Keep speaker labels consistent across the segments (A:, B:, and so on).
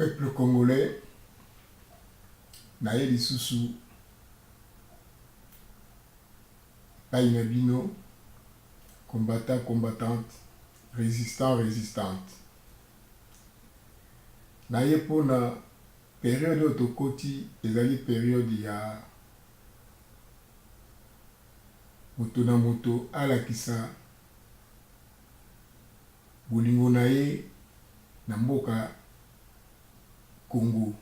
A: Peuple congolais, naye lisusu, Painabino, combattant, combattante, résistant, résistante. Naye pour la période autokoti, ezali période ya moto na moto alakisa bolingo naye na mboka Congo.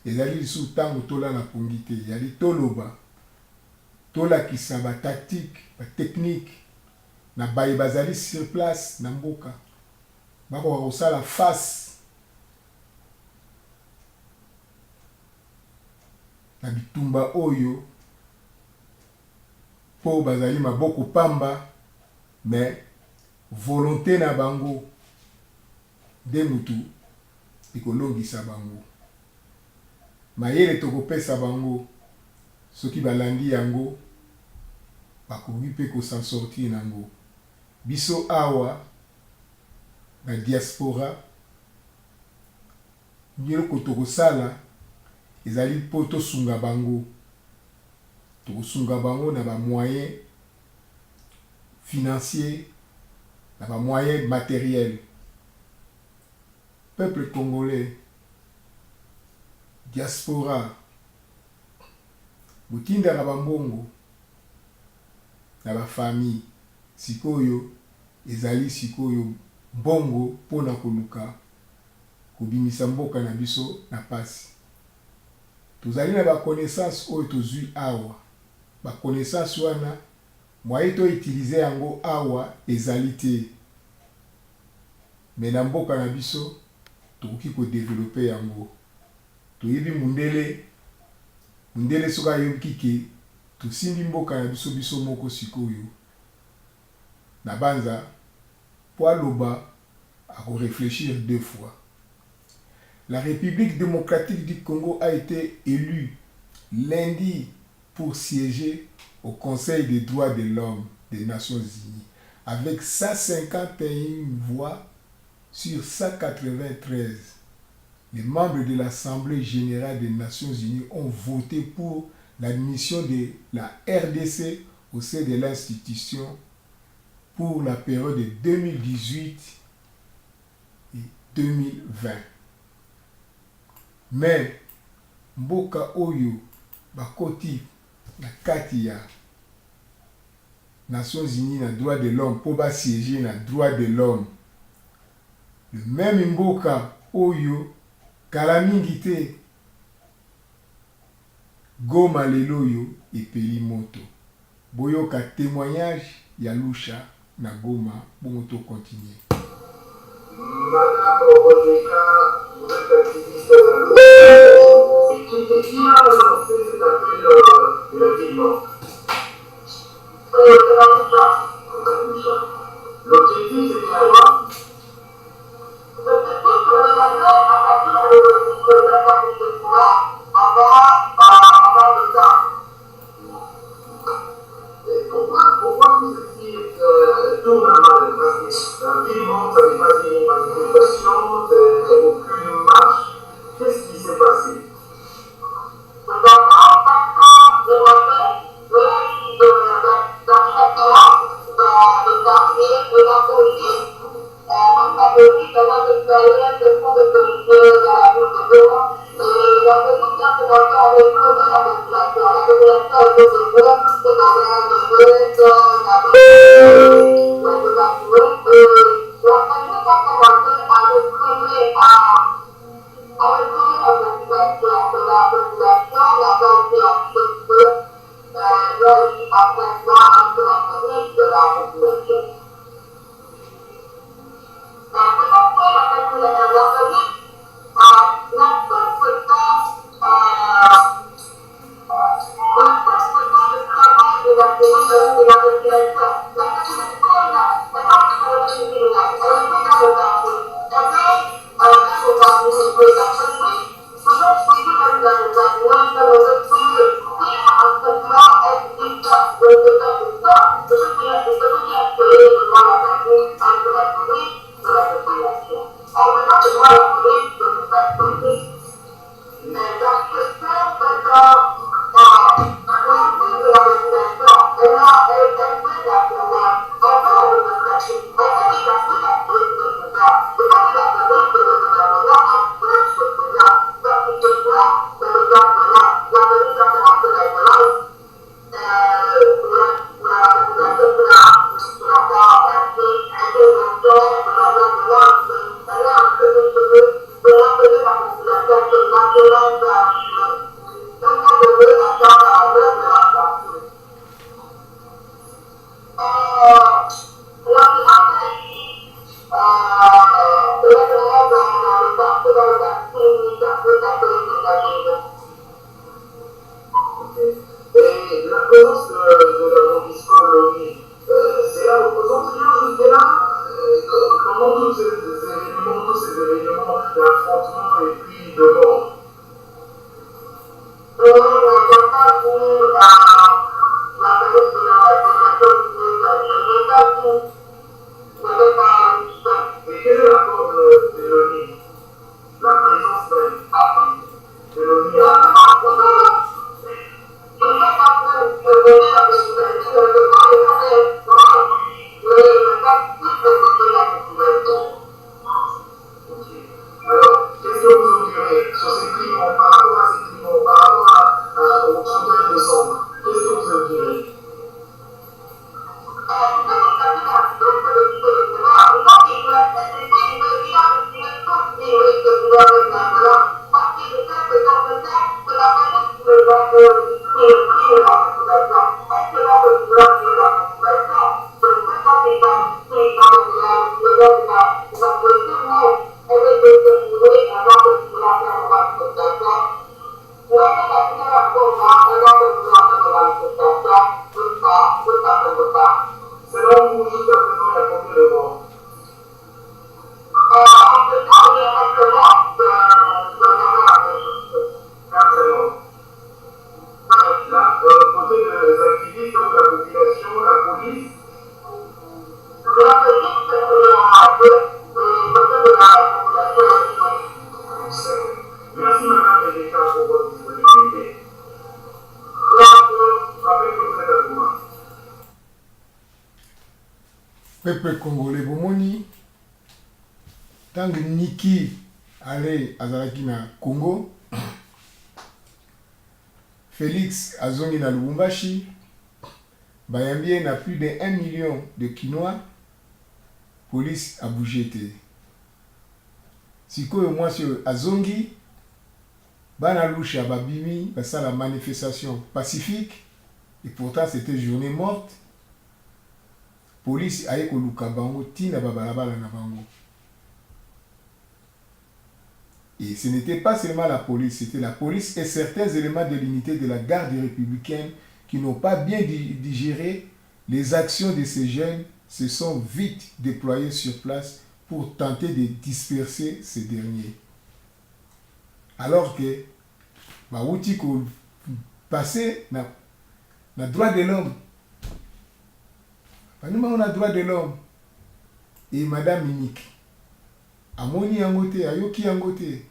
A: Ezali lisusu tango tolala pongi te, yali toloba tolakisa ba tactique, ba technique na baye bazali sur place na mboka bako kosala face na bitumba oyo po bazali maboko pamba, mais volonté na bango de mutu ekolongisa bango. Mayele tokopesa bango soki balandi yango bakoki mpe kosan sortir nango. Biso awa na diaspora nyeloko tokosala ezali mpo tosunga bango. Tokosunga bango na ba moyens financiers, na ba moyens matériels. Peuple congolais, diaspora, butinda na bambongo na ba famille sikoyo ezali sikoyo bongo pona koluka kobimisa mboka na biso na pasi. Tozali na ba connaissance oyo tozui awa. Ba connaissance wana moyen to utiliser yango awa ezali te. Mais na mboka na biso tokoki ko développer yango. Toyebi mundele soka yoki ke tosimbi mboka na biso moko sikoyo. Na banza po aloba ako réfléchir deux fois. La République démocratique du Congo a été élue lundi pour siéger au Conseil des droits de l'homme des Nations Unies avec 151 voix sur 193. Les membres de l'Assemblée générale des Nations Unies ont voté pour l'admission de la RDC au sein de l'institution pour la période de 2018 et 2020. Mais mboka oyo bakoti na kati ya Nations Unies na droit de l'homme pour ba siéger na droit de l'homme. Le même mboka oyo kala mingi te Goma lelo yo epeli moto. Boyoka témoignage ya Lusha na Goma bongo to continuer.
B: Madame Ronika, vous êtes activiste qui détient lancé ce qu'on appelle le vivant. L'objectif c'est quoi? Pourquoi vous étiez tout normal? Parce que vivant, ça n'est pas des manifestations, aucune marche. Qu'est-ce qui s'est passé?
A: peuple congolais bomoni tant que Niki allait azalaki na Congo, Félix azongi na Lubumbashi, bayambi na plus de 1 million de Kinois, police a bougé te. Sikoyo mwasi azongi, bana lusha babimi, basa la manifestation pacifique, et pourtant c'était journée morte. Police aye koluka bango tina babalabala na bango. Et ce n'était pas seulement la police, c'était la police et certains éléments de l'unité de la garde républicaine qui n'ont pas bien digéré les actions de ces jeunes se sont vite déployés sur place pour tenter de disperser ces derniers. Alors que, Mawuti ko passé na droit de l'homme. Nous on a droit de l'homme. Et Madame Minique, Amoni Yangote, Ayoki Yangote,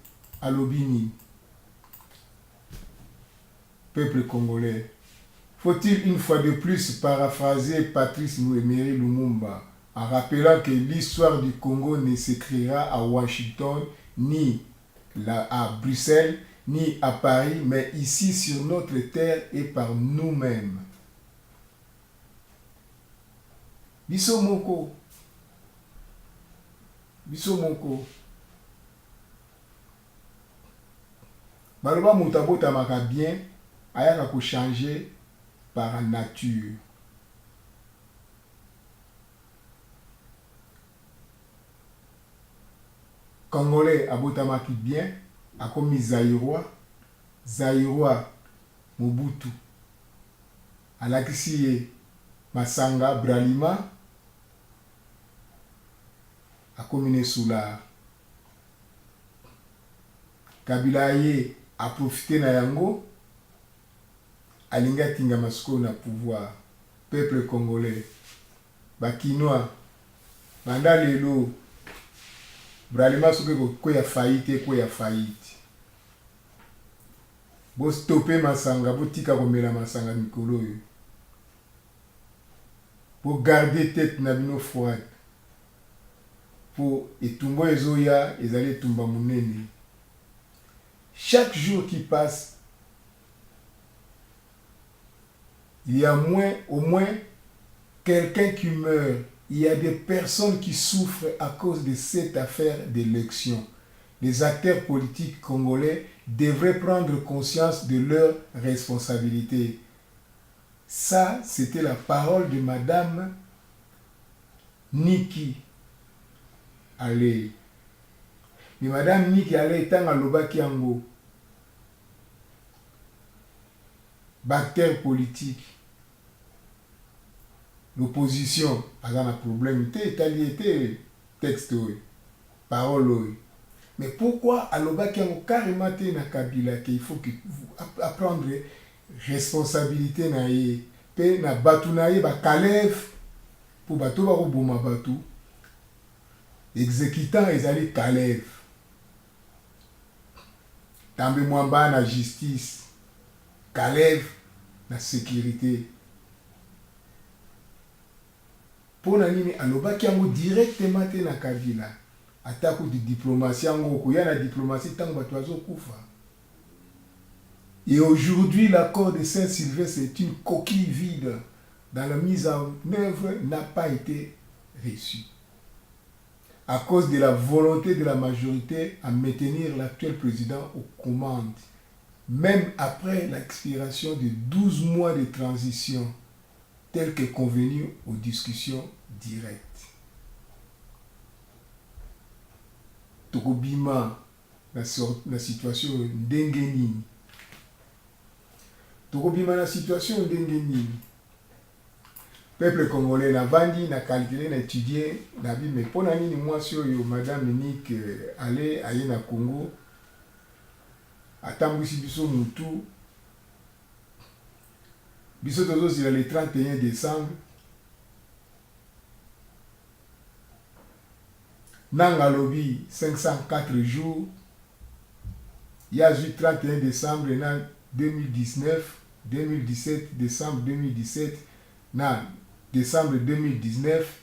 A: Alobini, peuple congolais. Faut-il une fois de plus paraphraser Patrice Emery Lumumba en rappelant que l'histoire du Congo ne s'écrira à Washington, ni à Bruxelles, ni à Paris, mais ici sur notre terre et par nous-mêmes. Biso moko. Baloba mutabota maka bien, ayaka ko changer par nature. Congolais abotamaki bien, a commis Zaïrois Mobutu, alakisi Masanga Bralima, a commis Soula. Kabila ye a profité na yango, alinga tinga masiko na pouvoir. Peuple congolais, bakinois, banda lelo, Bralima soke ko ya faillite. Bo stopper Masanga, bo tika komela Masanga mikolo yo. Pour garder tête na bino froide. Pour etumbo ezoya, ezali tumba munene. Chaque jour qui passe, il y a au moins quelqu'un qui meurt. Il y a des personnes qui souffrent à cause de cette affaire d'élection. Les acteurs politiques congolais devraient prendre conscience de leurs responsabilités. Ça, c'était la parole de Madame Niki Allé. Mais Madame Niki Allé est en Lobaki Yango. Acteurs politiques. L'opposition a un problème, était texte, parole. Mais pourquoi Alobaki Yango carrément na Kabila qu'il faut que vous apprendre responsabilité na ye pe na batu na ye ba Kalev pour bato ba roboma batu exécutant ezali Kalev Tambe Mwamba na justice Kalev na sécurité pour na nini alobaki yango directement te na Kabila atako de diplomatie yango koya na diplomatie tango bato azokufa. Et aujourd'hui, l'accord de Saint-Sylvestre est une coquille vide dans la mise en œuvre n'a pas été reçu. À cause de la volonté de la majorité à maintenir l'actuel président aux commandes, même après l'expiration de 12 mois de transition, tel que convenu aux discussions directes. Tokobima, la situation d'Engeni. Tokobima la situation d'Engeni. Peuple congolais n'a vandi, n'a calculé, n'a étudié, n'a vu, mais pour nani moi sur Madame Monique aller aille na Congo, attendre si biso mutu, biso tozo c'est le 31 décembre. Nanga lobi 504 jours. Il y a eu 31 décembre 2019, 2017, décembre 2017, décembre 2019,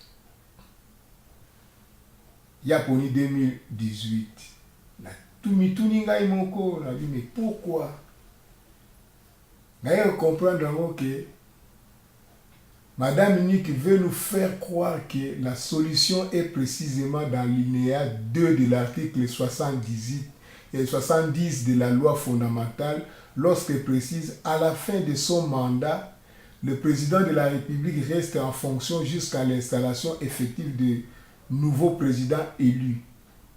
A: ya poni 2018 na tumituni ngai moko na bi mais pourquoi ngai comprendre que Madame Unique veut nous faire croire que la solution est précisément dans l'alinéa 2 de l'article 70 de la loi fondamentale lorsqu'elle précise à la fin de son mandat, le président de la République reste en fonction jusqu'à l'installation effective de nouveaux présidents élus.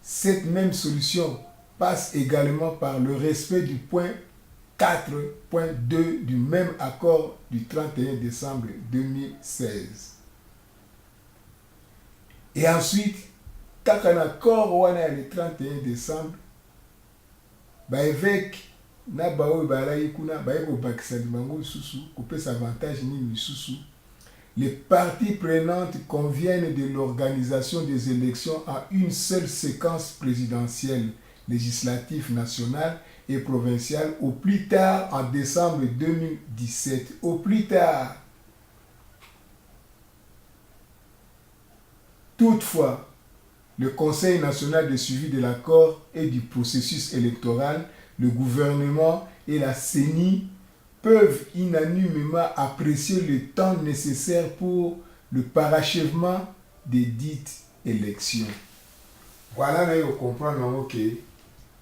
A: Cette même solution passe également par le respect du point 4.2 du même accord du 31 décembre 2016. Et ensuite, quand un accord ou le 31 décembre, évêque na bao balai kuna baiko bakisa dimango susu couper avantage ni susu. Les parties prenantes conviennent de l'organisation des élections à une seule séquence présidentielle, législative nationale et provinciale au plus tard en décembre 2017. Au plus tard. Toutefois, le Conseil national de suivi de l'accord et du processus électoral, le gouvernement et la CENI peuvent unanimement apprécier le temps nécessaire pour le parachèvement des dites élections. Voilà, là, vous comprenez, ok.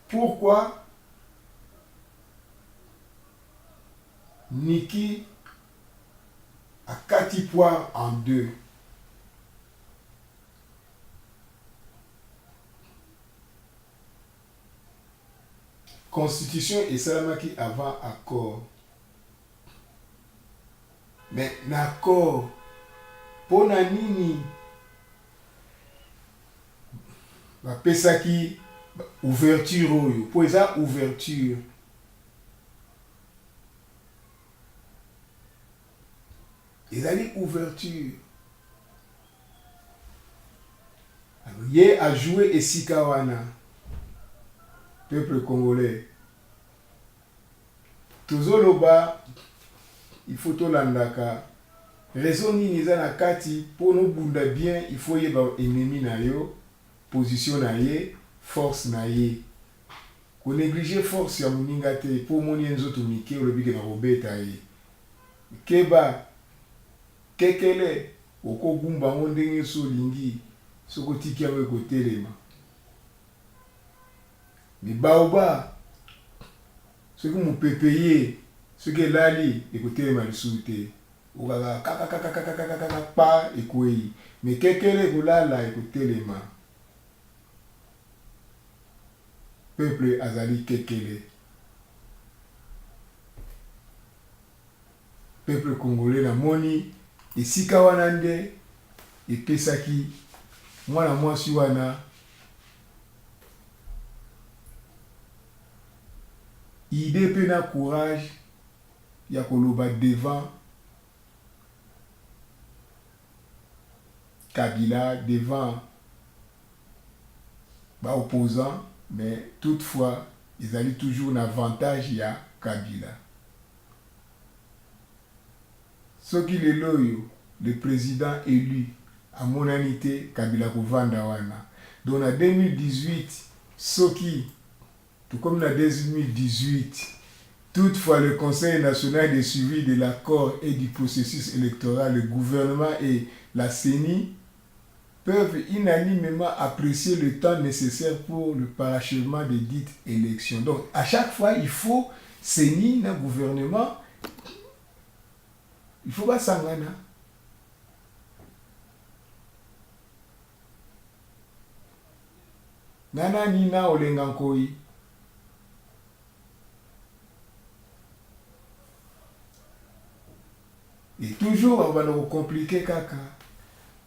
A: Pourquoi Niki a 4 points en 2. Constitution et Salamaki avant accord. Mais l'accord, pour nini, va pesaki ouverture, pour ça ouverture. Ils allaient ouverture. Alors, il a joué et Sikawana. Peuple congolais. Tozoloba, il faut to landaka. Raison ni na kati pour nous bunda bien, il faut y avoir ennemi na yo, position na ye, force na ye. Ko négliger force ya muninga te pour moni nzoto mike o lobike na robeta ye. Keba kekele oko gumba ndenge so lingi soko tikia we ko telema. Mais baoba, ce que vous pouvez payer, ce que l'ali, écoutez, ma souté. Ou la pas écoué. Mais quelqu'un vous là, écoutez les mains. Peuple azali kekele. Peuple congolais na moni, et si kawanande, et pesaki, moi la moi suwana. Idée pena courage ya koloba devant Kabila, devant opposants, mais toutefois ils allaient toujours un avantage ya Kabila. Ce qui est loyo, le président élu à monanité Kabila Kovanda wana. Donc en 2018, ce qui tout comme en 2018, toutefois le Conseil national de suivi de l'accord et du processus électoral, le gouvernement et la CENI peuvent unanimement apprécier le temps nécessaire pour le parachèvement des dites élections. Donc à chaque fois, il faut CENI, le gouvernement, il faut pas s'engager. Nana nina olengankoi. Et toujours, on va nous compliquer, kaka.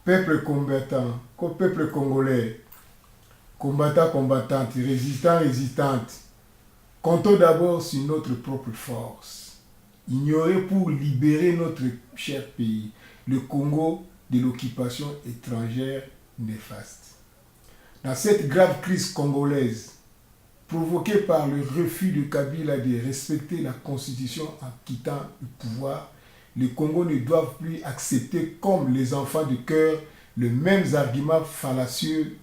A: Peuple combattant, peuple congolais, combattant, combattante, résistant, résistante, comptons d'abord sur notre propre force. Ignorer pour libérer notre cher pays, le Congo, de l'occupation étrangère néfaste. Dans cette grave crise congolaise, provoquée par le refus de Kabila de respecter la constitution en quittant le pouvoir, les Congos ne doivent plus accepter comme les enfants de cœur les mêmes arguments fallacieux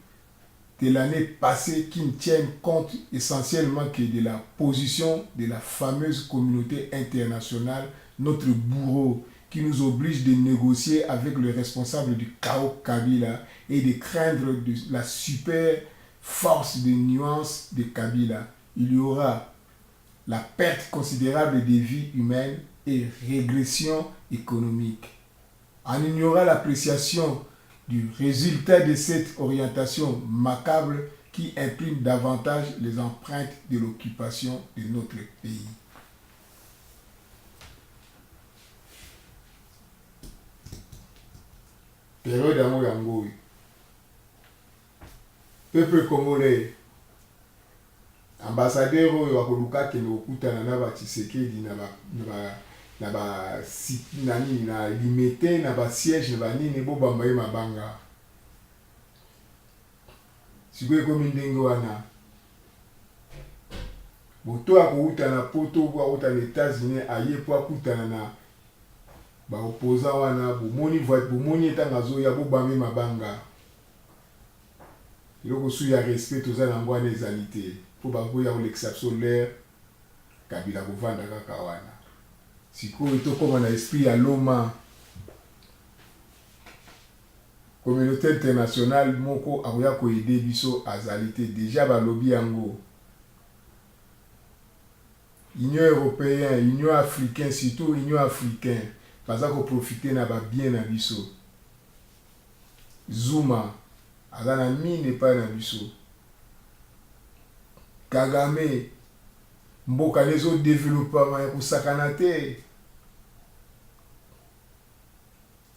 A: de l'année passée qui ne tiennent compte essentiellement que de la position de la fameuse communauté internationale, notre bourreau, qui nous oblige de négocier avec le responsable du chaos Kabila et de craindre de la super force de nuance de Kabila. Il y aura la perte considérable des vies humaines et régression économique. En ignorant l'appréciation du résultat de cette orientation macabre qui imprime davantage les empreintes de l'occupation de notre pays. Période yango yango peuple congolais ambassadeur oyo akoluka kende kokutana na ba Tshisekedi na limete na ba siège na banini bobamba ye mabanga sikoyo ekomi ndenge wana moto akokutana poto akokutana na États-Unis aye po akutana na baopposant wana bomoni etanga azoya bobamba ye mabanga eloko su ya respect toza nango wana ezali te po bakoya kolekisa biso l'air Kabila kovanda kaka wana sikoyo tokóma na esprit ya loma communauté internationale moko akoya koyede biso azali te déjà balobi yango Union européenne, Union africaine, surtout Union africaine baza koprofite na babien na biso Zuma aza na mine epai na biso Kagame mboka nezodevelopama ya kosakana te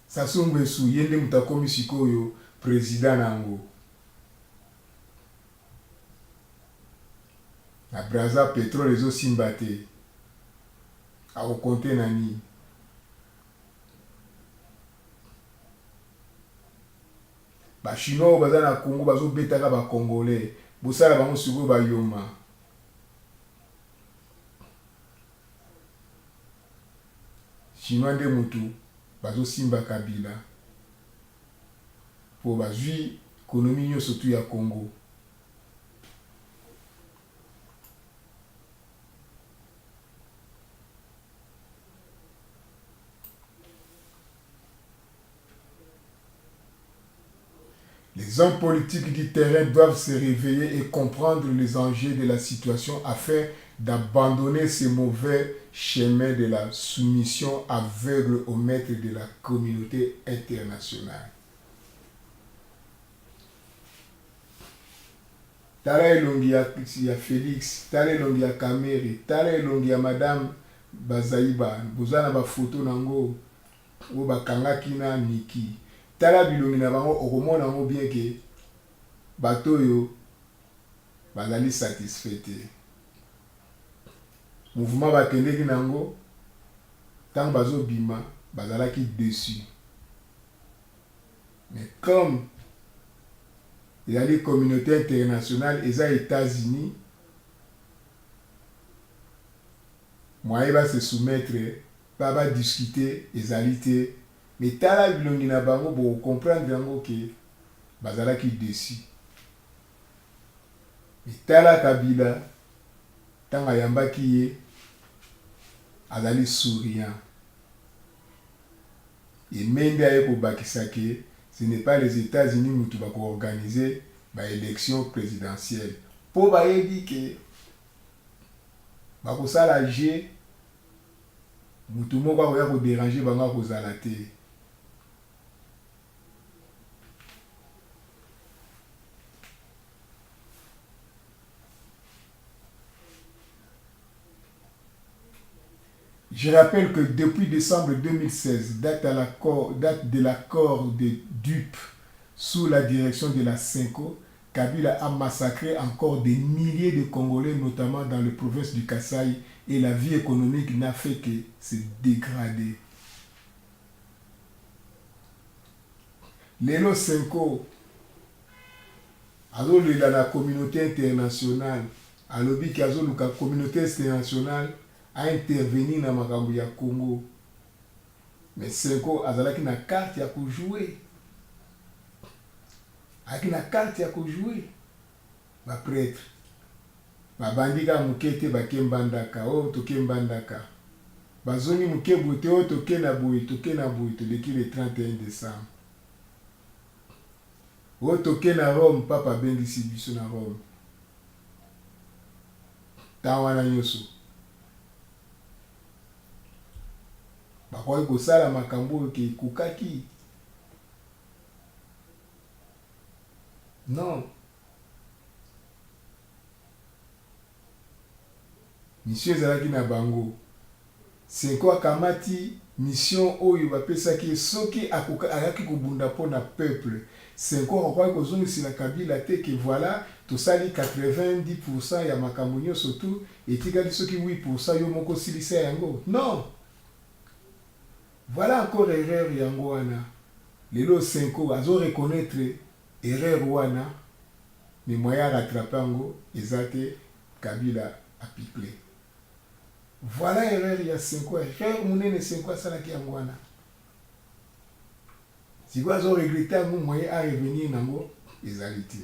A: Sassou Nguesso ye nde moto akomi sikoyo président nango na Brazza pétrole ezosimba te akokonte na nini bachinois oyo baza na Congo bazobetaka bacongolais bosala bango sikoyo bayoma chinois nde mutu bazosimba Kabila po bazwi ekonomi nyonso tu ya Congo Les hommes politiques du terrain doivent se réveiller et comprendre les enjeux de la situation afin d'abandonner ce mauvais chemin de la soumission aveugle aux maîtres de la communauté internationale. Tala elongi ya Félix, tala elongi ya Kamere, tala elongi ya Madame Bazaiba, bozana ba photo nango o bakangaki na Niki. Tala bilongi na bango okomona ngo bien que bato yo bazali satisfait te. Mouvement bakendeki nango tant bazo bima bazalaki dessus. Mais comme il y a les communautés internationales et les États-Unis, moi il va se soumettre, va discuter égalité. Mais tala bilongi na bango bo comprendre yango ke bazalaki dessus. Mais tala Kabila tanga yambaki ye azali souriant. Et même aye ko bakisa ke ce n'est pas les États-Unis mutu bako organiser ba élection présidentielle. Po ba yebi ke bako sala G mutu moko akoya ko déranger banga ko zala te. Je rappelle que depuis décembre 2016, date de l'accord de dupes sous la direction de la Cinco, Kabila a massacré encore des milliers de Congolais, notamment dans le province du Kasaï, et la vie économique n'a fait que se dégrader. Lelo Cinco, alors la communauté internationale, alors la communauté internationale a intervenu na makambo ya Congo. Mais Cinco azalaki na carte ya kojouer. Aki na carte ya kojouer. baprêtre babandika moke te bake mbandaka oyo toke mbandaka bazongi moke boye te oyo toke na boye toleki le 31 décembre oyo toke na Rome papa abengisi biso na Rome ntango wana nyonso bakoki kosala makambo oyo ke ekokaki non mission ezalaki na bango Senko akamati mission oyo bapesaki soki ayaki kobunda mpo na peuple Senko akoki kozongisela Kabila te ke voilà tosali 90% ya makambo nyonso tu etikali soki 8% yo moko silisa yango non voilà encore erreur yango wana lelo Senko azo reconnaître erreur wana mais moyen rattraper yango eza te Kabila a piclé. Voilà erreur ya Senko, erreur munene Senko asalaki yango wana. Siko azo regretter yango moyen à revenir nango ezali te.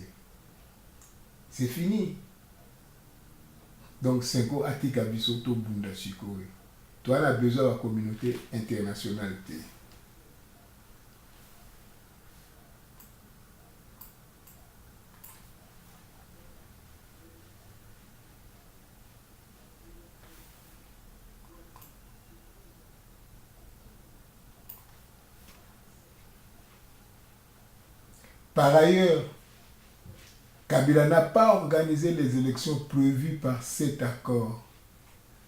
A: C'est fini. Donc Senko atika biso to bunda sikoyo. Toi a besoin de la communauté internationale. Par ailleurs, Kabila n'a pas organisé les élections prévues par cet accord.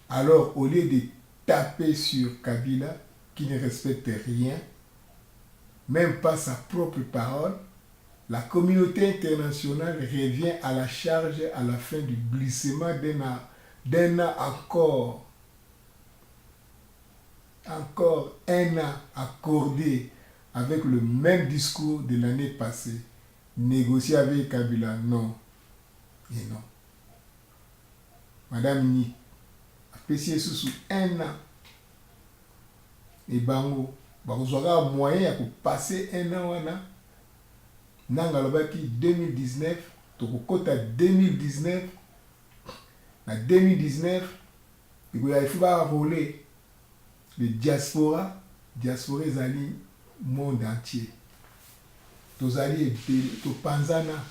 A: Alors, au lieu de taper sur Kabila, qui ne respecte rien, même pas sa propre parole, la communauté internationale revient à la charge à la fin du glissement d'un an encore un an accordé avec le même discours de l'année passée. Négocier avec Kabila, non. Et non. Madame Ni a payé sous un an. Et bango, vous aurez un moyen pour passer un an. Nangalobaki 2019, Tokokota 2019. En 2019, il faut voler le diaspora zali monde entier. Tozali Topanzana.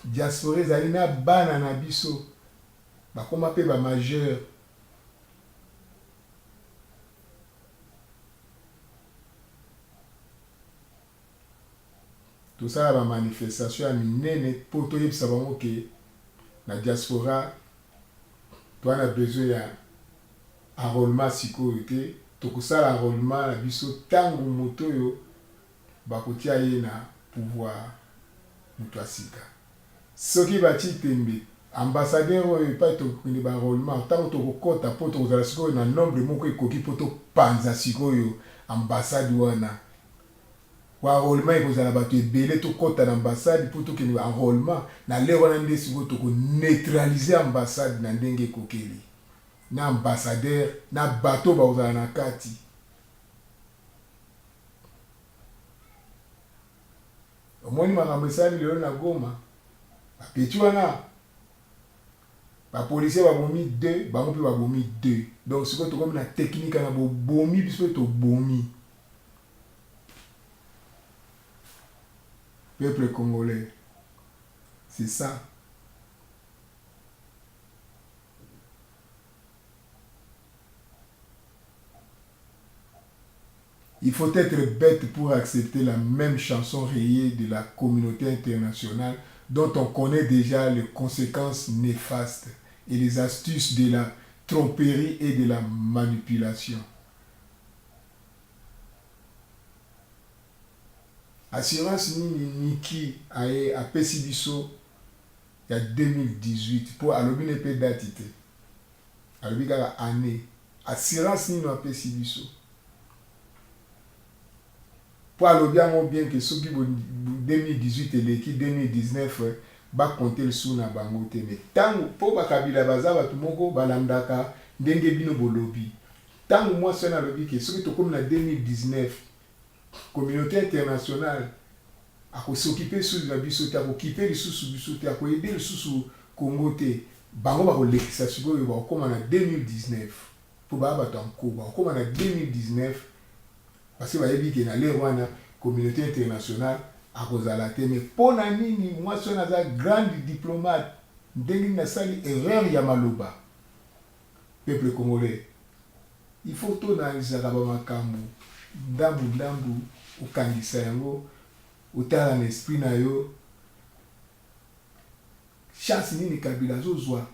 A: Diaspora zali na bana na biso. Bakoma pe ba majeur. Tout ça la manifestation a minene pour to yebisa bango ke na diaspora toi na besoin ya enrôlement sikoyo te tokosala enrôlement na biso tango moto yo bakotia ye na pouvoir moto asika soki bati tembe ambassadeur oyo pa tokende ba enrôlement tango tokokota po tokozala sikoyo na nombre moko ekoki po topanza sikoyo ambassade wana wa enrôlement ekozala bato ebele tokota na ambassade po tokende ba enrôlement na lero wana nde sikoyo toko neutraliser ambassade na ndenge ekokeli na ambassadeur na bateau bakozala na kati omoni makambo esali lelo na Goma bapeti wana bapolisier babomi 2 bango mpe babomi 2 donc sikoyo tokomi na technique na bobomi biso mpe tobomi peuple congolais c'est ça. Il faut être bête pour accepter la même chanson rayée de la communauté internationale dont on connaît déjà les conséquences néfastes et les astuces de la tromperie et de la manipulation. Assurance Niki a pesi biso il y a 2018 pour alobi ne pe date te. Alobi kaka année. Assurance Nini a pesi biso. Pour alobi yango bien que soki 2018 eleki 2019 ba compter le sou na bango te mais tango po ba Kabila baza batu moko balandaka ndenge bino bolobi. Tango moi sona alobi que soki tokomi na 2019 communauté internationale s'occuper sous la bisote, occuper les sous bisote, aider les sous Congo te. Bango ba kolekisa sikoyo ba koma na 2019. Pour ba ba tanko ba koma na 2019 parce que ba yebi ke na le wana communauté internationale a kozala te mais pona nini moi so na za grand diplomate ndenge na sali erreur ya maloba peuple congolais il faut to na lisaka ba makambo ndambu okangisa yango otala na esprit na yo chance nini Kabila zozwa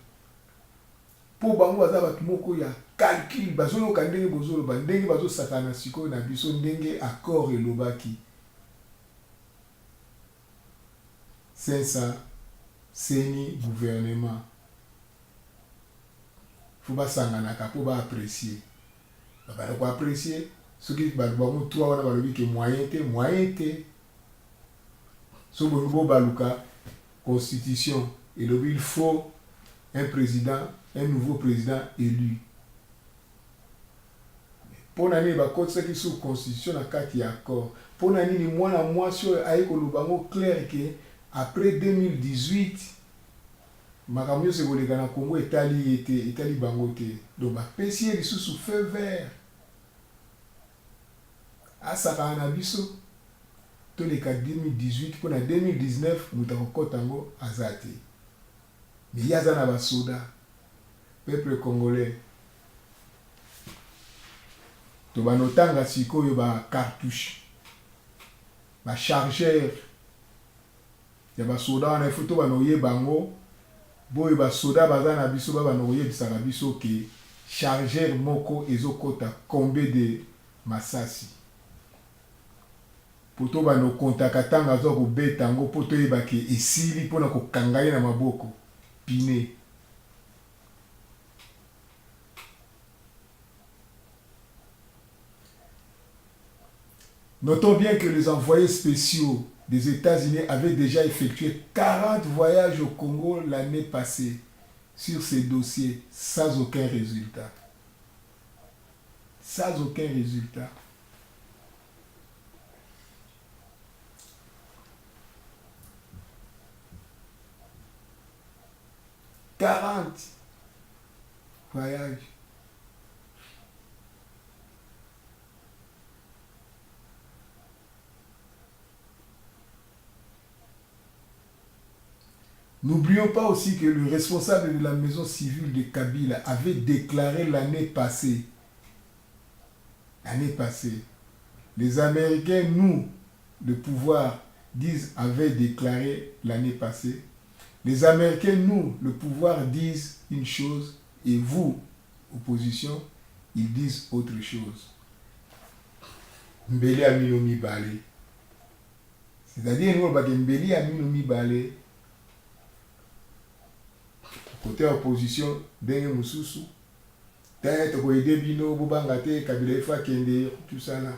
A: po bango baza bato moko ya calcul bazoloka ndenge bozoloba ndenge bazosakana sikoyo na biso ndenge accord elobaki 500 seni gouvernement faut basanganaka po baapprécier babala koapprécier soki bango 3 wana balobi ke moyen te so bongo bobaluka constitution elobi il faut un nouveau président élu pona nini bakotisaki sur constitution na kati ya accord pona nini mwana mwasi oyo aye koloba ngo clair ke après 2018 makambo nyonso ekoleka na Congo etali bango te donc bapesi ye lisusu feu vert asakana na biso toleka 2018 mpona 2019 moto akokota yango aza te mais ye aza na basoda peuple congolais to banotanga sikoyo bacartouche bachargeur ya basoda wana ifo to banoyeba bango boyo basoda baza na biso babana koyebisaka biso ke chargeur moko ezokota combien de masasi po to banokontaka ntango azwa kobeta yango po toyeba ke esili mpona kokanga ye na maboko pine Notons bien que les envoyés spéciaux des États-Unis avaient déjà effectué 40 voyages au Congo l'année passée sur ces dossiers sans aucun résultat. Sans aucun résultat. « 40 voyages. » N'oublions pas aussi que le responsable de la maison civile de Kabila avait déclaré l'année passée, les Américains, nous, le pouvoir, avaient déclaré l'année passée, les Américains, nous, le pouvoir, disent une chose, et vous, opposition, ils disent autre chose. Mbeli aminomi bale. C'est-à-dire, nous, Mbeli aminomi bale. Côté opposition ndenge mususu tete ko aider bino bobanga te Kabila ifa kende tout ça là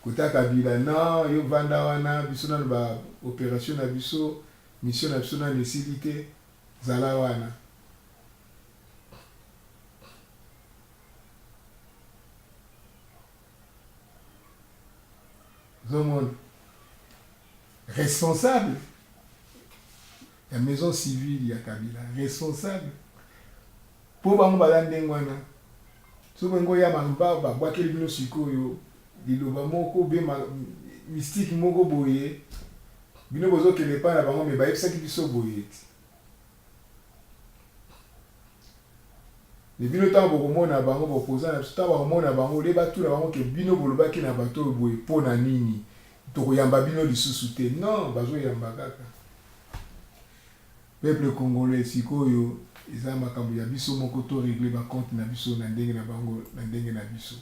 A: côté Kabila non yo vanda wana biso na ba opération na biso mission na biso na nécessité zala wana zomon responsable la maison civile ya Kabila responsable po bango balande ngwana so bango ya mamba babwakeli bino sikoyo liloba moko be mystique moko boye bino bozokende pa na bango me bayebisaki biso boye le bino ntango bokomona bango bopoza na biso ntango bakomona bango le batula bango ke bino bolobaki na bato oyo boye mpo na nini tokoyamba bino lisusu te non bazoyamba kaka peuple congolais sikoyo eza makambo ya biso moko to régler ba compte na biso na ndenge na bango na ndenge na biso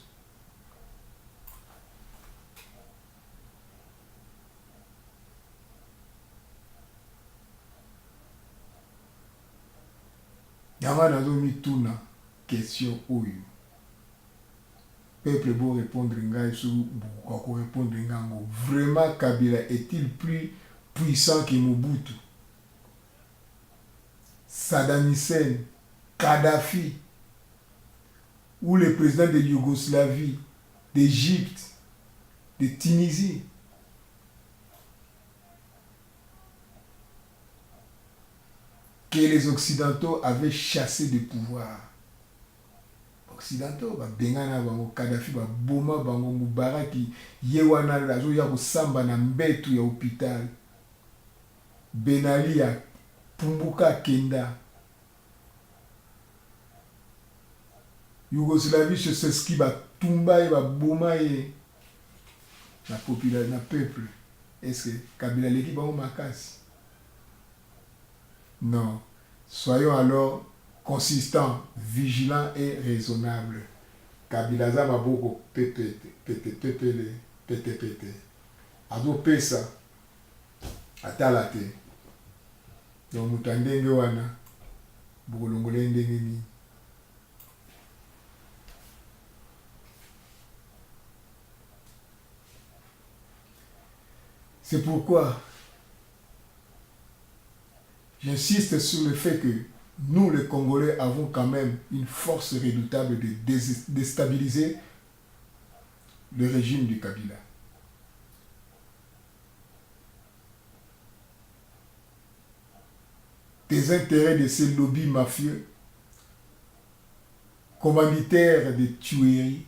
A: yama nazo mituna question oyo peuple beau répondre ngai sur beaucoup répondre ngango vraiment Kabila est-il plus puissant que Mobutu, Saddam Hussein, Kadhafi, ou les présidents de Yougoslavie, d'Égypte, de Tunisie? que les Occidentaux avaient chassé de pouvoir. Occidentaux, Bengana bango, Kadhafi, Boma bango, Mubaraki, Yewana Lazo, Yako Samba na mbetu ya hôpital. Ben Ali ya Pumbuka Kenda. Yougoslavie, c'est ce qui va tomber, va bomber la population, le peuple. Est-ce que Kabila l'équipe va makasi? Non. Soyons alors consistants, vigilants et raisonnables. Kabila za maboko pete. Ado pesa atala te. Donc mutandenge wana bukolongole ndenge ni. C'est pourquoi j'insiste sur le fait que nous, les Congolais, avons quand même une force redoutable de déstabiliser le régime du Kabila. Des intérêts de ces lobbies mafieux, commanditaires des tueries,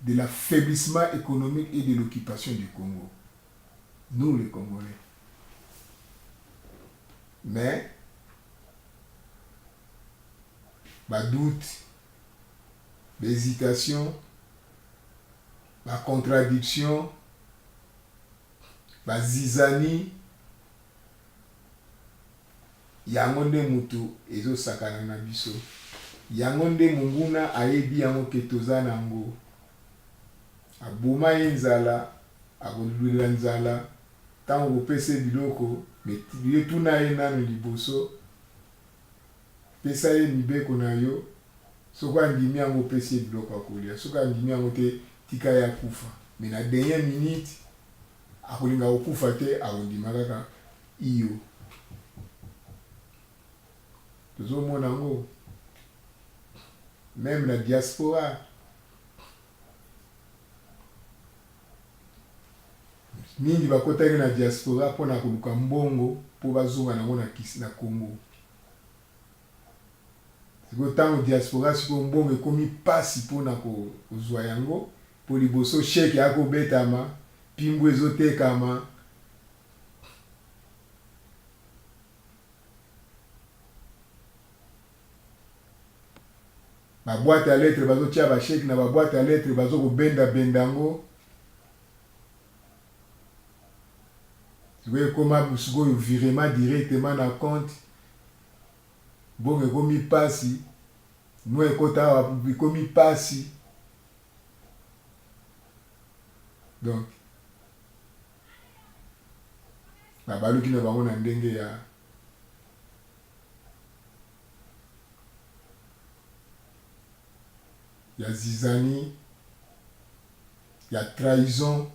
A: de l'affaiblissement économique et de l'occupation du Congo. Nous, les Congolais. Mais, ma doute, l'hésitation, ma contradiction, ma zizanie, yango nde mutu ezo sakana na biso. Yango nde munguna ayebi yango ke toza nango. Aboma ye nzala, akolulila nzala, tango kopesa biloko, ye tuna ye nano liboso, pesa ye mibeko na yo, soko andimi yango pesa ye biloko akolia, soko andimi yango te tika ya kufa. Mais na dernière minute, akolinga okufa te, akondima kaka iyo. Tozomona yango, même la diaspora, mingi bakotaki na diaspora mpona koluka mbongo mpo bazonga nango na Congo. Siko ntango diaspora siko mbongo ekomi pasi mpona kozwa yango, mpo liboso sheke akobetama, pimbu ezotekama. Baboîte à lettres bazotia basheke na baboîte à lettres bazokobenda yango. Sikoyo ekoma sikoyo virement directement na compte, bongo ekomi pasi, no ekota ekomi pasi. Donc baluki na bango na ndenge ya zizani, ya trahison.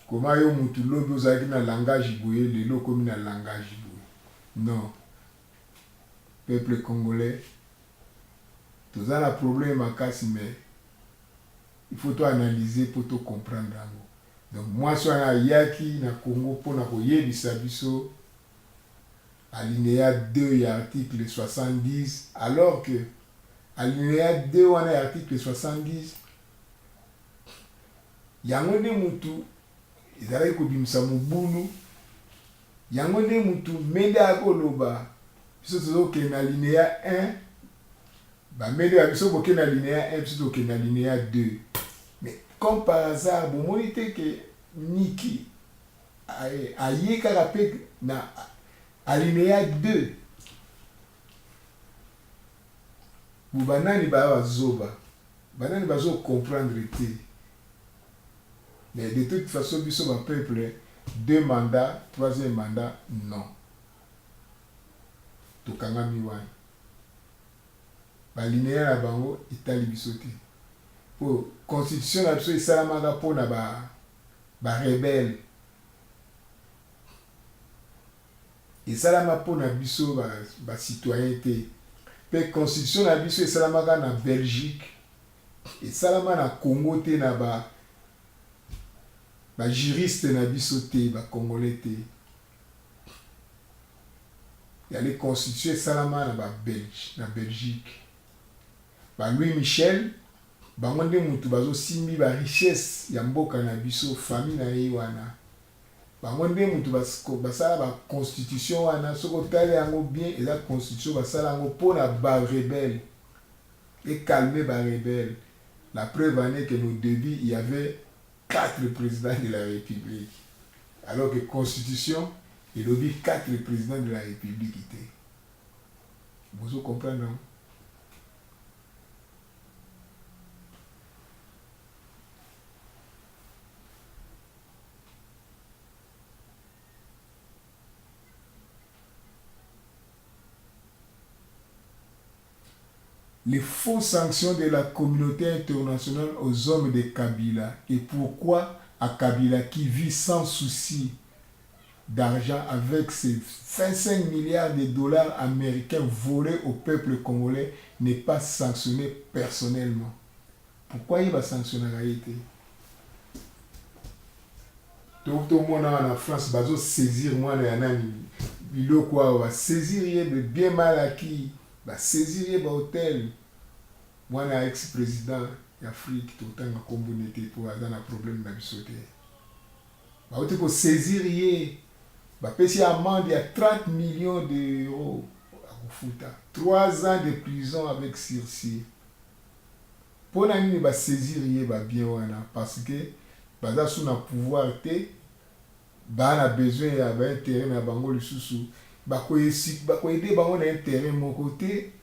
A: Comment yo mutu lobi ozalaki na langage boye, lelo komi na langage boye? Non. Peuple congolais, toza na problème makasi, mais il faut to analyser pour to comprendre yango. Donc moi so na yaki na Congo pona koyebisa biso alinéa 2 ya article 70, alors que alinéa 2 wana ya article 70 yango nde mutu ezalaki kobimisa mobulu, yango nde mutu mende akoloba biso tozokende na alinéa 1, bamende ya biso bokende na alinéa 1, biso tokende na alinéa 2. Mais comme par hasard, bomoni te ke Niki aye kaka pe na alinéa 2. Banani bazoba, banani bazo comprendre te. Mais de toute façon, biso ba peuple, 2 mandats, 3e mandat, non. Tokanga miwani. Balinéa na bango itali biso te. Pour constitution na biso esalamaka mpona ba rebelle. Esalama mpona biso ba citoyen te. Pe constitution na biso esalamaka na Belgique, esalama na Congo te, na ba juriste na biso te, ba congolais te. il y a les constitutions salama na Belgique. Louis Michel, bango nde mutu bazosimbi ba richesse ya mboka na biso famille na ye wana. Bango nde mutu basala ba constitution wana soko tali yango bien eza constitution basala yango pona ba rebelle et calmer ba rebelle. La preuve en est que au début il y avait 4 présidents de la République. Alors que constitution il y avait 4 présidents de la République étaient. Vous comprenez non? Les fausses sanctions de la communauté internationale aux hommes de Kabila et pourquoi à Kabila qui vit sans souci d'argent avec ses 25 milliards de dollars américains volés au peuple congolais n'est pas sanctionné personnellement. Pourquoi il va sanctionner la réalité? Tout le monde en France va saisir moi les anani. Il va saisir de bien mal acquis, va saisir l'hôtel. Moi, un ex-président d'Afrique, tout le temps, communauté pour avoir un problème dans le sauté. Il faut saisir, il amende il y a 30 millions d'euros à Kufuta. 3 ans de prison avec sursis. Pour nous, il va saisir bien parce que il sous un pouvoir, il a besoin d'un terrain à Bango le sous. Il va aider un terrain mon côté.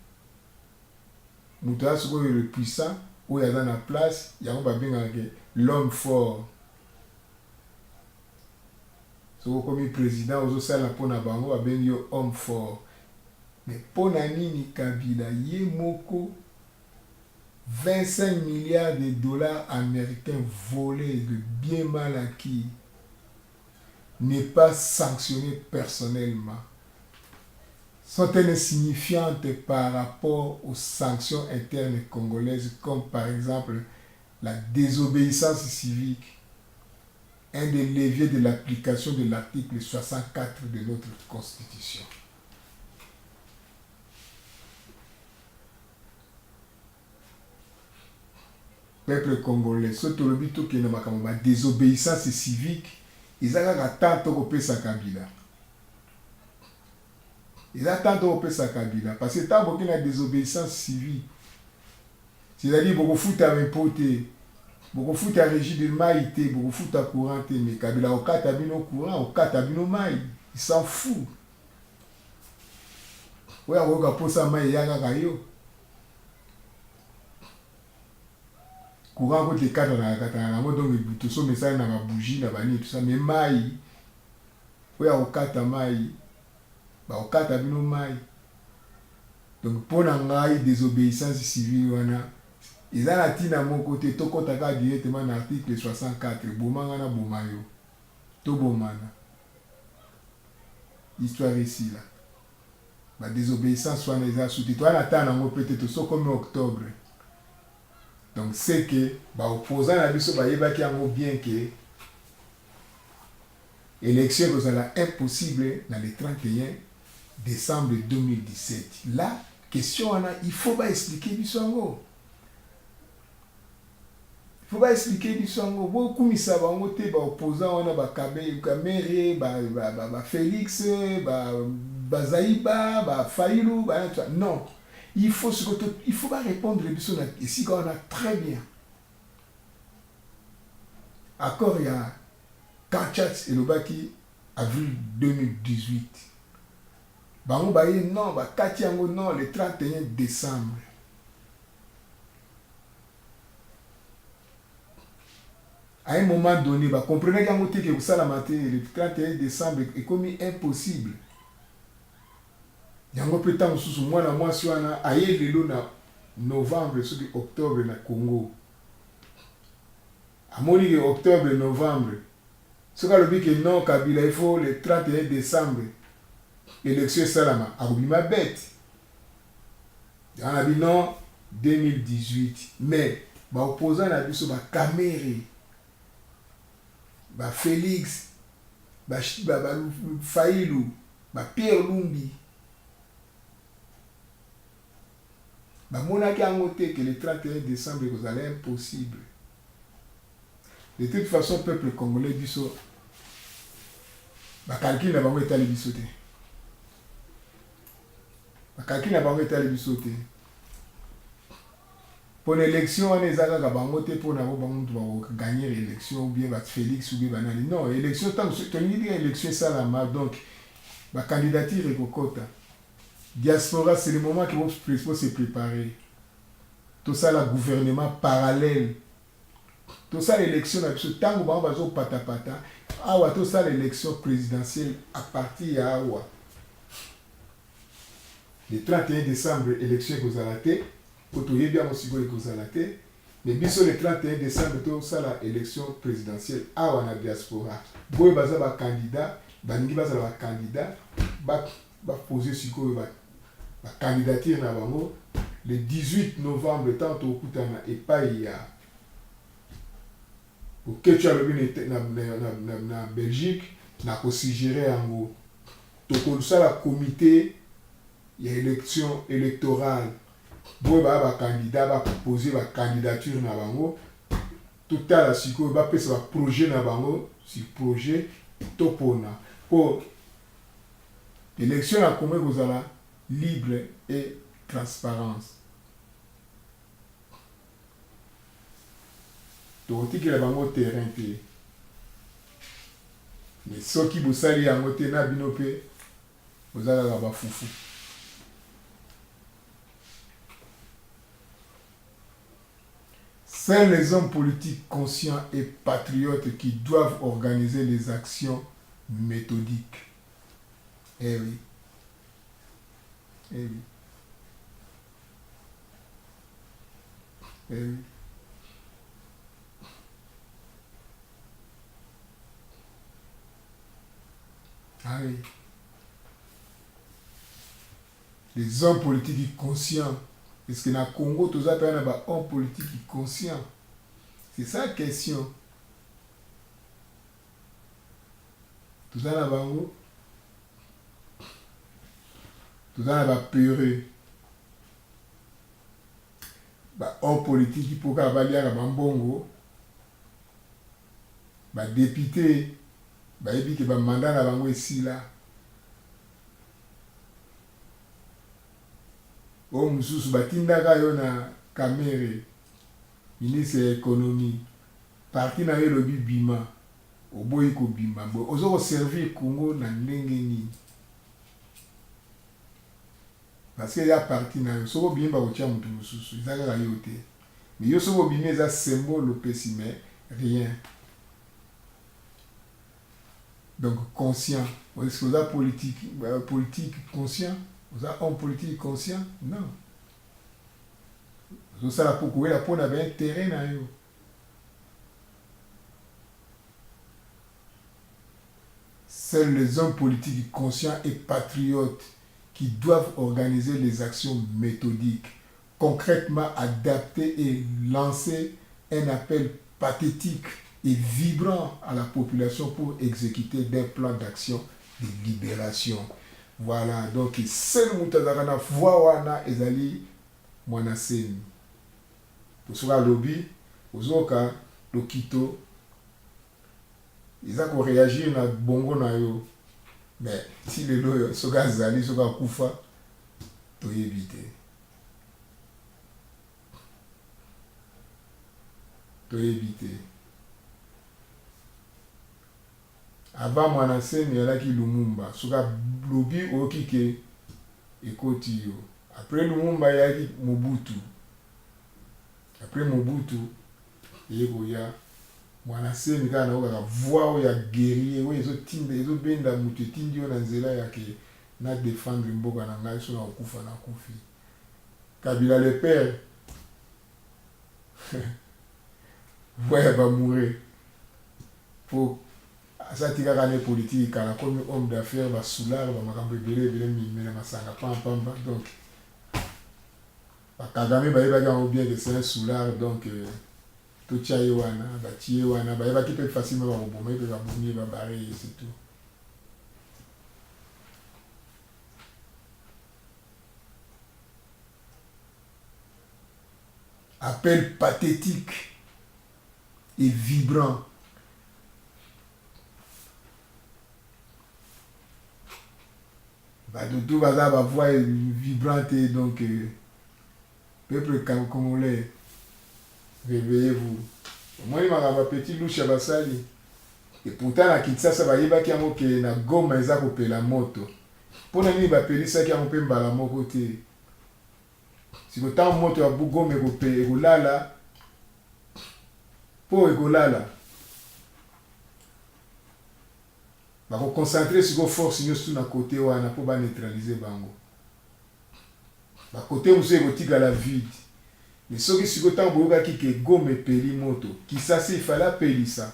A: Mouta soko le puissant où il y a dans la place il y a l'homme fort soko comme président aux sala pona bango ba bengi homme fort mais pona nini Kabila ye moko 25 milliards de dollars américains volés de bien mal acquis n'est pas sanctionné personnellement sont insignifiantes par rapport aux sanctions internes congolaises, comme par exemple la désobéissance civique, un des leviers de l'application de l'article 64 de notre Constitution. Peuple congolais, surtout le but qui est la désobéissance civique, ils ont tant de sa Kabila. Ils attendent au pesa Kabila parce que tant qu'il y a désobéissance civile, c'est-à-dire beaucoup fout à m'importer, beaucoup fout à régir de maïté, beaucoup fout à courant, mais Kabila au katabino courant, au katabino maï, il s'en fout. Ouais, on va poser ça maï yaga kayo. Courant contre les cadres dans la katana, moi donc tout ça message dans ma bougie, dans ma bani tout ça, mais maï, ouais au katamaï. Au katabino mai donc pour ngai désobéissance civile wana ils ont tina mon côté to kotaka directement dans l'article 64 bomanga na bomayo to bomana histoire ici là la désobéissance soit les a sous toi attendre ngo peut-être so comme octobre donc c'est que opposant na biso ba yebaki yango bien que élection sera impossible dans le 31 décembre 2017. La question, il faut pas expliquer du sango. Il faut pas expliquer du sango. Beaucoup de ça va monter, opposant, on a Kamere, Félix, Zaïba, Faïlou, non. Il faut pas répondre ici quand on a très bien. Accord, il y a Kachat et Lobaki, avril 2018. Bango baye non, Katiango non, le 31 décembre. À un moment donné, comprenez que vous savez le 31 décembre est comme impossible. Yango peut-être sous moi la mois sur un aïe le novembre sur octobre na Congo. À mon octobre novembre. Ce que le but que non Kabila il faut le 31 décembre. Élection Salama, Aboubima bête. On a dit non 2018. Mais, opposant à la sur Kamere, Félix, Faïlou, Pierre Lumbi, bamonaki yango te que le 31 décembre ekozala impossible. De toute façon peuple congolais biso bakalkile na bango etali biso te, bakalkile na bango etali biso te. Pour l'élection wana eza kaka bango te mpona bango mutu bakogagner élection ou bien Félix ou bien banani. Non, élection ntango tolingi tika élection esalama, donc bacandidature ekokota. Diaspora, c'est le moment qu'il faut se préparer. Tout ça, le gouvernement parallèle. Tout ça, l'élection, tant que vous avez pata-pata, tout ça, l'élection présidentielle à partir de Awa. Le 31 décembre, l'élection que vous avez été, vous avez bien aussi que vous avez été, mais bien sûr, le 31 décembre, tout ça, l'élection présidentielle à la diaspora. Vous avez un candidat, vous avez un candidat, vous poser sur quoi la candidature na bango le 18 novembre tant au kutana et pas ya au kecha na Belgique na ko suggérer yango to ko la comité ya élection électorale bo ba candidat ba proposer ba candidature na bango tout à la siko ba pesa ba projet na bango si projet topona pour élection à comment vous allez libre et transparence. Donc, il y a un terrain. Mais ceux qui vous saluent en côté na binope, vous allez là-bas foufou. Seuls les hommes politiques conscients et patriotes qui doivent organiser les actions méthodiques. Eh oui. Eh oui. Eh oui. Ah oui. Les hommes politiques conscients. Parce que dans le Congo, tout ça, il y a des hommes politiques conscients. C'est ça la question. Tout ça, là-bas, tout ça va pleurer. Homme politique qui peut avaler à Bambongo, député, et puis que mandat na bango ici là. O mususu batindaka yo na Kamere, ministre de l'économie, parti na yo lobi bima, oboyi ko bima, ozo servir Congo na ndenge nini. Parce qu'il y a parti na yo soko bien ba kotia mutu mususu izaka ka yo te, mais yo soko bimé za symbole opesi mais rien. Donc conscient, est-ce que vous avez politique conscient, vous avez homme politique conscient? Non. Vous savez pourquoi la peau avait un terrain na yo. Seuls les hommes politiques conscients et patriotes qui doivent organiser les actions méthodiques, concrètement adapter et lancer un appel pathétique et vibrant à la population pour exécuter des plans d'action de libération. Voilà, donc seul Moutazarana Voawana Ezali Mwanaseni. Pour cela, lobby, Ozoka, Lokito, ils ont réagi na bongo na yo. Mais si les lois sont gazali, sont koufa, tu éviter. Tu éviter. Avant Mwanaseni, il y a qui Lumumba. Soka lobby au kike ekoti yo. Après Lumumba, il y a qui Mobutu. Après Mobutu, il y a Mwanaseni kana oka voix ya guerrier we ezo benda mutu etindi yo na nzela yake na défendre mboka na ngai so na okufa na kufi. Kabila le père voya ba mourir pour asatika kana politique kana comme homme d'affaires ba soulard ba makambo belé mimena masanga pamba donc ba Kagame ba yeba ga bien que c'est un soulard donc tout tchaye wana batie wana ba yeba ki peut facilement ba bomber ba bomber ba barrer c'est tout. appel pathétique et vibrant. Tout va avoir voix vibrante, donc peuple congolais, réveillez-vous. Moi, je suis un petit louche à Basali. Et pourtant, à Kinshasa, il y a un Goma qui a la moto. Pour nous, il y a un moto. Si vous avez une moto à Goma, vous là, pour Egolala. Vous vous concentrer sur vos forces sur le côté où on peut neutraliser bango. Le côté où vous avez la vide. Mais ce qui est temps pour qui que Goma peli moto, qui ça c'est fallait peli ça.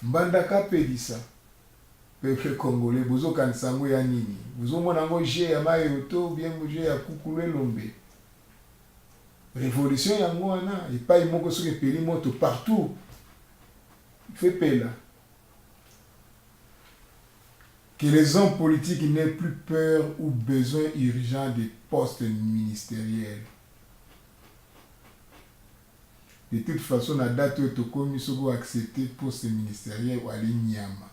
A: Mbandaka peli ça. Peuple congolais, vous avez kansango ya nini. Vous avez mon j'ai ya mayoto, bien j'ai ya kukule lombe. Révolution ya ngwana, et pas il moko sur peli moto partout. Il fait pela. Que les hommes politiques n'aient plus peur ou besoin urgent des postes ministériels. De toute façon, la date où Tokomi Sogo a accepté le poste ministériel ou aller Nyama.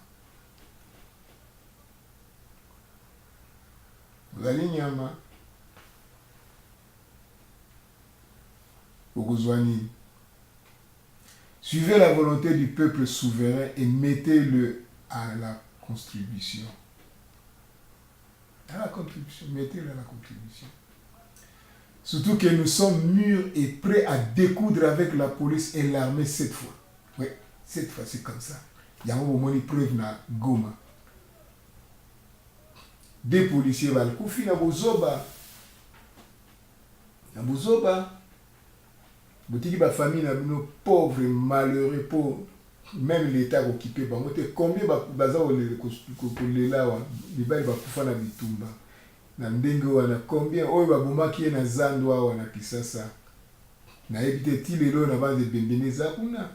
A: Vous allez Nyama. Ogozwani. Suivez la volonté du peuple souverain et mettez-le à la contribution. À la contribution. Mettez-le à la contribution. Surtout que nous sommes mûrs et prêts à découdre avec la police et l'armée cette fois. Oui, cette fois c'est comme ça. Il y a une preuve na Goma. Des policiers vont le couper na Bozoba. Na Bozoba. Botiki ba famille na nos pauvres malheureux pauvres. Même l'État occupé par moi. Combien baza le là wa les balles va kufa na bitumba. Na ndenge wana combien oyo babomaki na zando wana Kisasa. Na ebite ti lelo na base bembeneza kuna.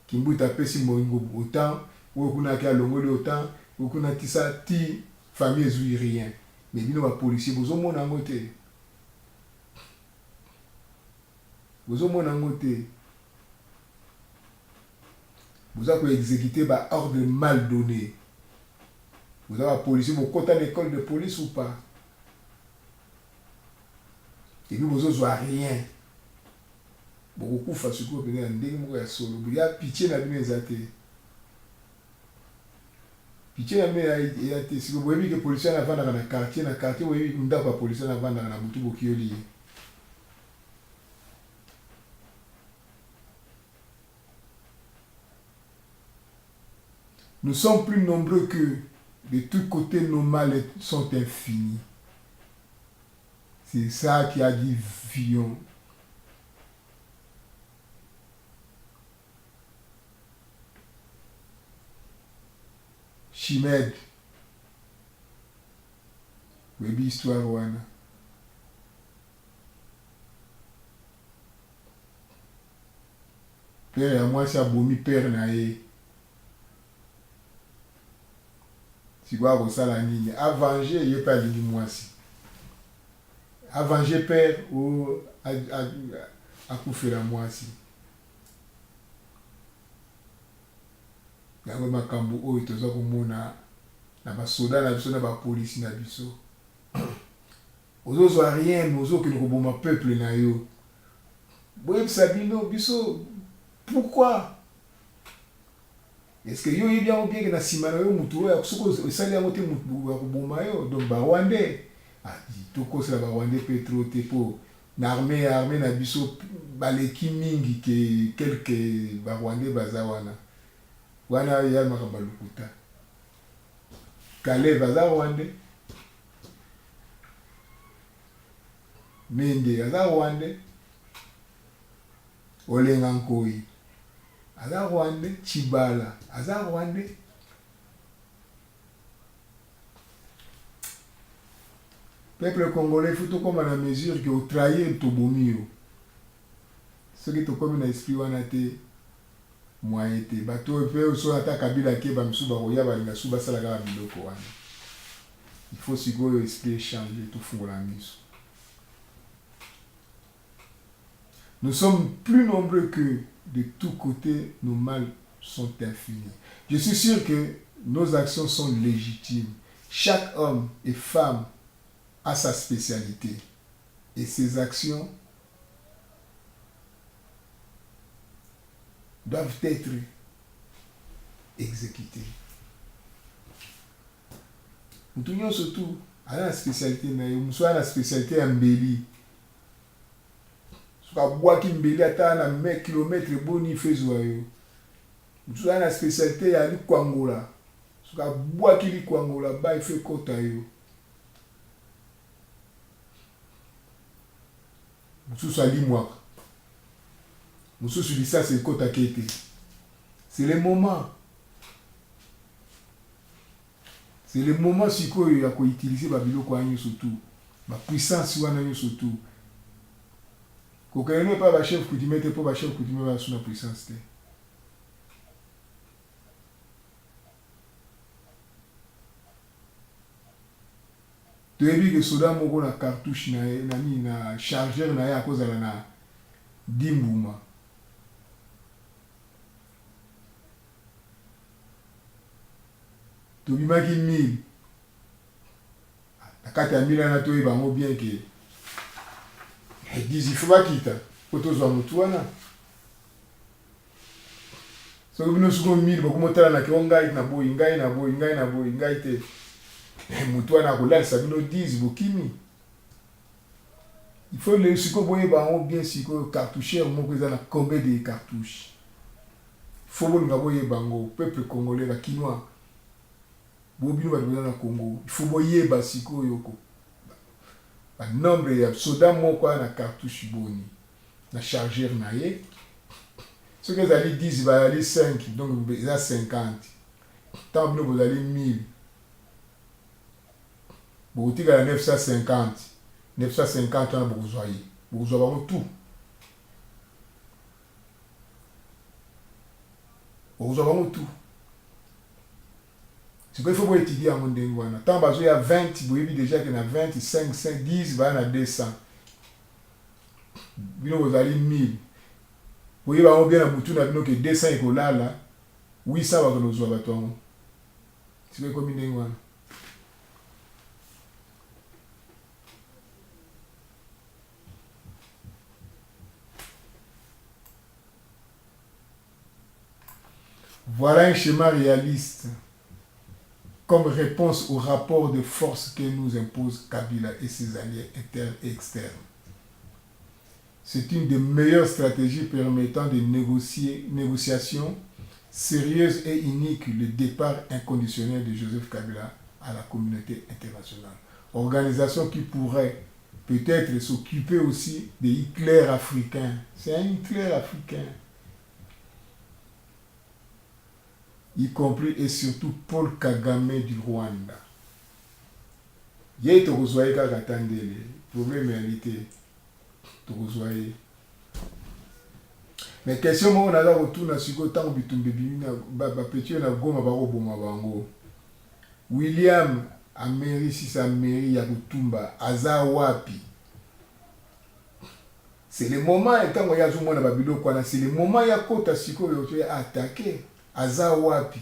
A: Kimbuta pesi moingo autant ou kuna ka longoli autant ou kuna tisa ti famille ezui rien. Mais bino ba policier bozo mona ngote. Bozo mona ngote. Vous avez exécuté par ordre mal donné. Vous avez un policier, vous comptez l'école de police ou pas? Et puis vous n'avez rien. Beaucoup de fois, ce que vous avez dit, il y a pitié dans les athées. Pitié dans les athées. Si vous voyez que les policiers sont dans le quartier, vous voyez que les policiers sont dans la boutique. Nous sommes plus nombreux que de tous côtés, nos mal sont infinis. C'est ça qui a dit Villon. Chimède. Oui, histoire wana. Père, moi, ça a bomi père naé. Si vous avez ça la ligne, avanger, il n'y a pas de moi si. Avanger père ou à couper la moi si. Il y a un cambo où il y a un soldat, il y a un police, il y a un aux autres rien, aux autres qui nous robons un peuple na yo. Boye Sabino, biso, pourquoi? Est-ce que yo y bien ou bien que na simana yo mutu ya kusuko sali ya mote mutu ya kuboma yo donc ba Rwandais ah to ko c'est la Rwandais petro te po na armée na biso baleki mingi ke quelques ba Rwandais bazawana wana ya makamba lukuta kale baza Rwandais mende aza Rwandais olenga nkoi aza Rwandais, Chibala, aza Rwandais. Peuple congolais, il faut tout comme à la mesure que vous trahissez tout bomio. Ce qui est comme un esprit wanate moyen te. Bato peu so ata kabila ke ba msuba roya ba linga suba sala ga biloko wana. Il faut sigo esprit changer tout fungola miso. Nous sommes plus nombreux que de tous côtés, nos mal sont infinis. Je suis sûr que nos actions sont légitimes. Chaque homme et femme a sa spécialité. Et ses actions doivent être exécutées. Nous surtout à la spécialité, nous sommes à la spécialité en Mbeli. Soka boaki Mbeli ata na me kilomètre boni fezwa yo. Nous sommes à la spécialité ya Likwangola. Soka boaki Likwangola ba ife kota yo. Nous ali moi. Nous sommes ça c'est kota kete. C'est le moment. C'est le moment siko ya ko utiliser babilo ko anyo surtout. Ma puissance wana yo surtout. Ko kayene pa ba chef coutumier pour ba chef coutumier ba suna puissance te. Toyebi ke soda moko na cartouche na chargeur na ya kozala na dimbuma. Tobimaki 1000. Nakati ya 1000 na toyeba ngo bien ke 10 il faut bakita potozwa mutu wana. So bino suko 1000 bakumotala na ke ngai na boy ngai te. Mutu wana kolalisa bino 10 bokimi. Il faut le suko boyeba ngo bien siko cartoucheur moko eza na combien de cartouches. Il faut bolinga boyeba ngo peuple congolais la kinois. Bobino ba na Congo, il faut boyeba siko yoko. Ba nombre ya soda moko na cartouche boni. Na chargeur na ye. Ce que ça dit 10 va aller 5 donc il y a 50. Tant que vous allez 1000. Vous tirez à 950. 950 on a besoin. Vous avez tout. Vous avez tout. C'est qu'il faut étudier à mon dénouement. Tant que il y a 20, vous voyez déjà qu'il y a 20, 5, 5, 10, il y a 200. Vous allez 1000. Vous voyez que 200 et que là, 800 va nous avoir. C'est comme une dénouement. Voilà un schéma réaliste comme réponse au rapport de force que nous impose Kabila et ses alliés internes et externes. C'est une des meilleures stratégies permettant de négociations sérieuses et uniques le départ inconditionnel de Joseph Kabila à la communauté internationale. Organisation qui pourrait peut-être s'occuper aussi des Hitler africains. C'est un Hitler africain. Y compris et surtout Paul Kagame du Rwanda. Yé tokozwaye kaka tandele. Problème réalité. Tokozwaye. Mais question mo na la retourna siko tango bitumbe bimina ba petio na goma ba roboma bango. William Ameri si sa mairie ya kutumba aza wapi. C'est le moment etango ya zumona babilo kwa na c'est le moment ya kota siko yo attaquer. Aza wapi